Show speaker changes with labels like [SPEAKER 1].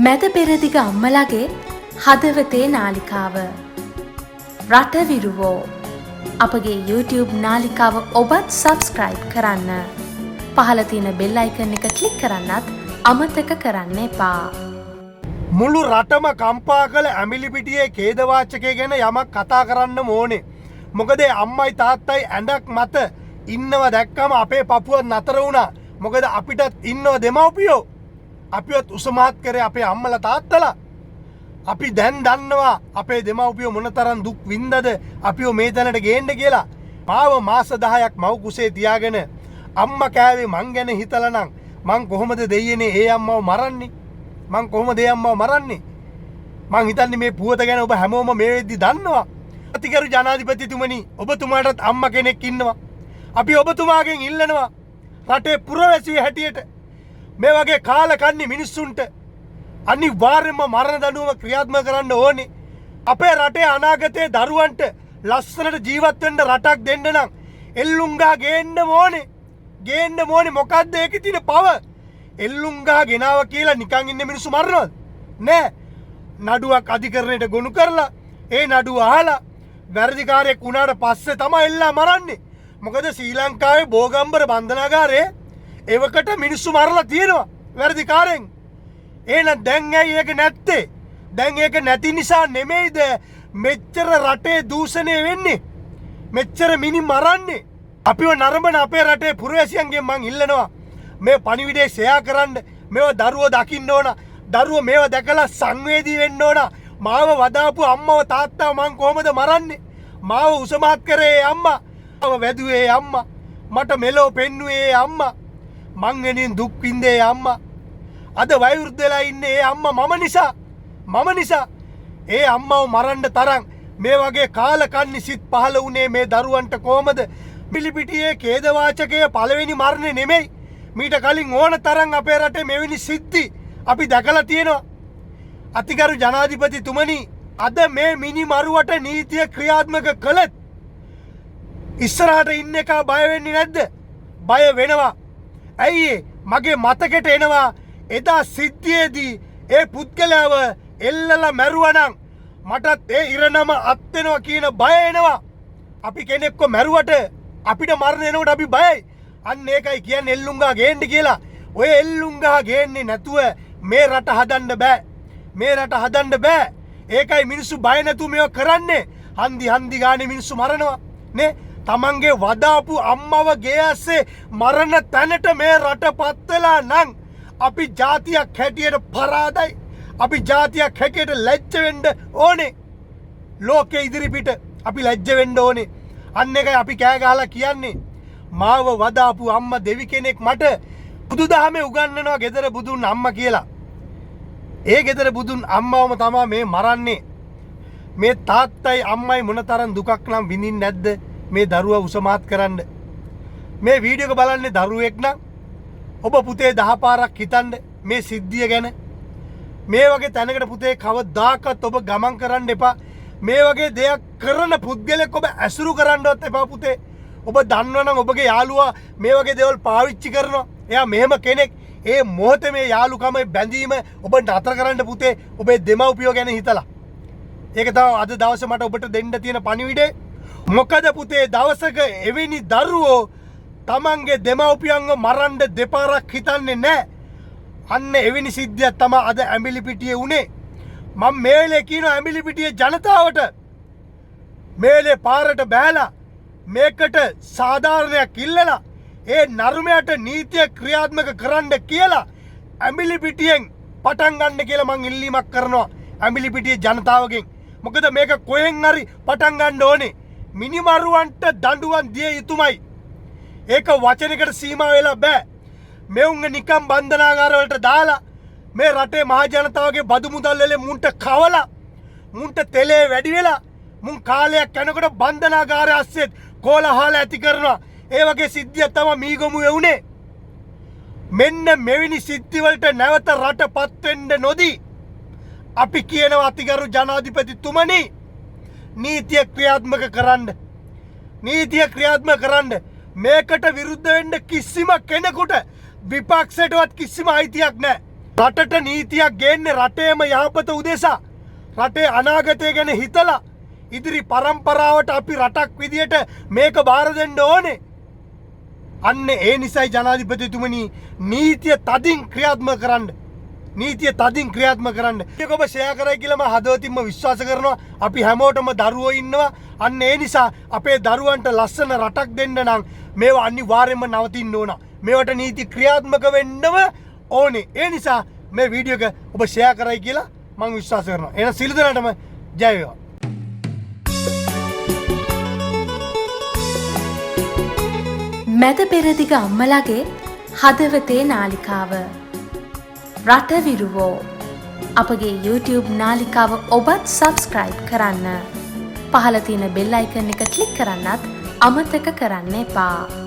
[SPEAKER 1] මැද පෙරදිග අම්මලගේ හදවතේ නාලිකාව රටවිරුවෝ අපගේ YouTube නාලිකාව ඔබත් සබස්ක්‍රයිබ් කරන්න. පහළ තියෙන බෙල් අයිකන් එක ක්ලික් කරන්නත් අමතක කරන්න එපා.
[SPEAKER 2] මුළු රටම කම්පා කළ ඇමිලිපිටියේ ඛේදවාචකය ගැන යමක් කතා කරන්න ඕනේ. මොකද අම්මයි තාත්තයි ඇඳක් මත ඉන්නව දැක්කම අපේ පපුව නතර වුණා. මොකද අපිටත් ඉන්නව දෙමව්පියෝ. අපිවත් උසමහත් කරේ අපේ අම්මලා තාත්තලා. අපි දැන් දන්නවා අපේ දෙමව්පියෝ මොනතරම් දුක් විඳද අපිව මේ තැනට ගේන්න කියලා. පාව මාස 10ක් මව් කුසේ තියාගෙන අම්මා කෑවේ මං ගැන හිතලා නම් මං කොහොමද දෙයියනේ ඒ අම්මව මරන්නේ? මං කොහොමද ඒ අම්මව මරන්නේ? මං හිතන්නේ මේ පුවත ගැන ඔබ හැමෝම මේ වෙද්දි දන්නවා. අතිගරු ජනාධිපතිතුමනි, ඔබතුමාටත් අම්මා කෙනෙක් ඉන්නවා. අපි ඔබතුමාගෙන් ඉල්ලනවා රටේ පුරවැසියෝ හැටියට මේ වගේ කාලකන්ණි මිනිස්සුන්ට අනිවාර්යයෙන්ම මරණ දඬුවම ක්‍රියාත්මක කරන්න ඕනේ. අපේ රටේ අනාගතයේ දරුවන්ට ලස්සනට ජීවත් වෙන්න රටක් දෙන්න නම් එල්ලුම්ගහ ගේන්න ඕනේ. ගේන්න ඕනේ. මොකද්ද ඒකේ තියෙන පව? එල්ලුම්ගහ ගෙනාව කියලා නිකන් ඉන්න මිනිස්සු මරනවද? නෑ. නඩුවක් අධිකරණයට ගොනු කරලා ඒ නඩුව අහලා වැරදිකාරයෙක් වුණාට පස්සේ තමයි එල්ලා මරන්නේ. මොකද ශ්‍රී ලංකාවේ බෝගම්බර බන්ධනාගාරයේ එවකට මිනිස්සු මරලා තියෙනවා වැරදිකාරයෙන්. එහෙනම් දැන් ඇයි ඒක නැත්තේ? දැන් ඒක නැති නිසා නෙමෙයිද මෙච්චර රටේ දූෂණය වෙන්නේ? මෙච්චර මිනි මරන්නේ? අපිව නරඹන අපේ රටේ පුරවැසියන්ගෙන් මං ඉල්ලනවා මේ පණිවිඩේ ෂෙයා කරන්න. මේව දරුවෝ දකින්න ඕන. දරුවෝ මේව දැකලා සංවේදී වෙන්න ඕන. මාව වදාපු අම්මව තාත්තව මං කොහොමද මරන්නේ? මාව උසමහත් කරේ අම්මා. මාව වැදුවේ අම්මා. මට මෙලෝ පෙන්නුවේ අම්මා. මං වෙනින් දුක් විඳේ අම්මා. අද වයෝවෘද්ධ වෙලා ඉන්නේ ඒ අම්මා මම නිසා. ඒ අම්මව මරන්න තරම් මේ වගේ කාලකන්ණි සිත් පහළ වුණේ මේ දරුවන්ට කොහමද? පිලිපිටියේ ඛේදවාචකයේ පළවෙනි මරණේ නෙමෙයි. මීට කලින් ඕන තරම් අපේ රටේ මෙවැනි සිද්ධි අපි දැකලා තියෙනවා. අතිගරු ජනාධිපතිතුමනි, අද මේ මිනි මරුවට නීතිය ක්‍රියාත්මක කළත් ඉස්සරහට ඉන්න එක බය වෙන්නේ නැද්ද? බය වෙනවා. ඇයි? මගේ මතකෙට එනවා එදා සිද්ධියේදී ඒ පුද්ගලයාව එල්ලලා මැරුවා නම් මටත් ඒ ඉරණම අත් වෙනවා කියන බය එනවා. අපි කෙනෙක්ව මැරුවට අපිට මරණ එනකොට අපි බයයි. අන්න ඒකයි කියන්නේ එල්ලුම්ගහ ගේන්න කියලා. ඔය එල්ලුම්ගහ ගේන්නේ නැතුව මේ රට හදන්න බෑ. මේ රට හදන්න බෑ. ඒකයි මිනිස්සු බය නැතුව මේව කරන්නේ. හන්දි ගානේ මිනිස්සු මරනවා නේ. තමන්ගේ වදාපු අම්මව ගේ ඇස්සේ මරණ තැනට මේ රට පත් වෙලා නම් අපි ජාතියක් හැටියට පරාදයි. අපි ජාතියක් හැටියට ලැජ්ජ වෙන්න ඕනේ. ලෝකෙ ඉදිරිපිට අපි ලැජ්ජ වෙන්න ඕනේ. අන්න එකයි අපි කෑ ගහලා කියන්නේ. මාව වදාපු අම්මා දෙවි කෙනෙක් මට බුදුදහමේ උගන්වනවා ගෙදර බුදුන් අම්මා කියලා. ඒ ගෙදර බුදුන් අම්මවම තමයි මේ මරන්නේ. මේ තාත්තයි අම්මයි මොනතරම් දුකක් නම් විඳින්නේ නැද්ද මේ දරුවා උසමාත් කරන්න? මේ වීඩියෝ එක බලන්නේ දරුවෙක් නම් ඔබ පුතේ 10 පාරක් හිතන්න මේ සිද්ධිය ගැන. මේ වගේ තැනකට පුතේ කවදාකවත් ඔබ ගමන් කරන්න එපා. මේ වගේ දෙයක් කරන පුද්ගලෙක් ඔබ ඇසුරු කරන්නවත් එපා පුතේ. ඔබ දන්නවනම් ඔබගේ යාළුවා මේ වගේ දේවල් පාවිච්චි කරනවා. එයා මෙහෙම කෙනෙක්. ඒ මොහොතේ මේ යාළුකම බැඳීම ඔබ නතර කරන්න පුතේ. ඔබේ දෙමව්පියෝ ගැන හිතලා. ඒක තමයි අද දවසේ මට ඔබට දෙන්න තියෙන පණිවිඩේ. මොකද පුතේ දවසක එවැනි දරුවෝ තමන්ගේ දෙමව්පියන්ව මරන්න දෙපාරක් හිතන්නේ නැහැ. අන්න එවැනි සිද්ධියක් තමයි අද ඇඹිලිපිටියේ උනේ. මම මේ වෙලේ කියනවා ඇඹිලිපිටියේ ජනතාවට මේලේ පාරට බෑලා මේකට සාධාරණයක් ඉල්ලලා ඒ නරුමයට නීතිය ක්‍රියාත්මක කරන්න කියලා ඇඹිලිපිටියෙන් පටන් ගන්න කියලා මං ඉල්ලීමක් කරනවා ඇඹිලිපිටියේ ජනතාවගෙන්. මොකද මේක කොහෙන් හරි පටන් ගන්න ඕනේ. මිනිමරුවන්ට දඬුවම් දිය යුතුමයි. ඒක වචනයකට සීමා වෙලා බෑ. මෙවුන්ගේ නිකම් බන්ධනාගාර වලට දාලා මේ රටේ මහ ජනතාවගේ බදු මුදල් වල මුන්ට කවලා මුන්ට තෙලේ වැඩි වෙලා මුන් කාලයක් යනකොට බන්ධනාගාරය ඇස්සෙත් කෝලහල ඇති කරනවා. ඒ වගේ සිද්ධියක් තමයි මීගමු වුනේ. මෙන්න මෙවැනි සිද්ධි වලට නැවත රටපත් වෙන්න නොදී අපි කියනවා අතිගරු ජනාධිපතිතුමනි, නීතිය ක්‍රියාත්මක කරන්න. නීතිය ක්‍රියාත්මක කරන්න. මේකට විරුද්ධ වෙන්න කිසිම කෙනෙකුට විපක්ෂයටවත් කිසිම අයිතියක් නැහැ. රටට නීතියක් ගේන්නේ රටේම යහපත උදෙසා. රටේ අනාගතය ගැන හිතලා ඉදිරි පරම්පරාවට අපි රටක් විදියට මේක බාර දෙන්න ඕනේ. අන්න ඒ නිසයි ජනාධිපතිතුමනි නීතිය තදින් ක්‍රියාත්මක කරන්න. නීතිය තදින් ක්‍රියාත්මක කරන්න. ඒක ඔබ ෂෙයා කරයි කියලා මම හදවතින්ම විශ්වාස කරනවා. අපි හැමෝටම දරුවෝ ඉන්නවා. අන්න ඒ නිසා අපේ දරුවන්ට ලස්සන රටක් දෙන්න නම් මේවා අනිවාර්යයෙන්ම නවතින්න ඕන. මේවට නීති ක්‍රියාත්මක වෙන්නම ඕනේ. ඒ නිසා මේ වීඩියෝ එක ඔබ ෂෙයා කරයි කියලා මම විශ්වාස කරනවා. එහෙනම් සියලු දෙනාටම ජය වේවා.
[SPEAKER 1] මැද පෙරදිග අම්මලාගේ හදවතේ නාලිකාව රටවිරුවෝ අපගේ YouTube නාලිකාව ඔබත් සබස්ක්‍රයිබ් කරන්න. පහළ තියෙන බෙල් අයිකන් එක ක්ලික් කරන්නත් අමතක කරන්න එපා.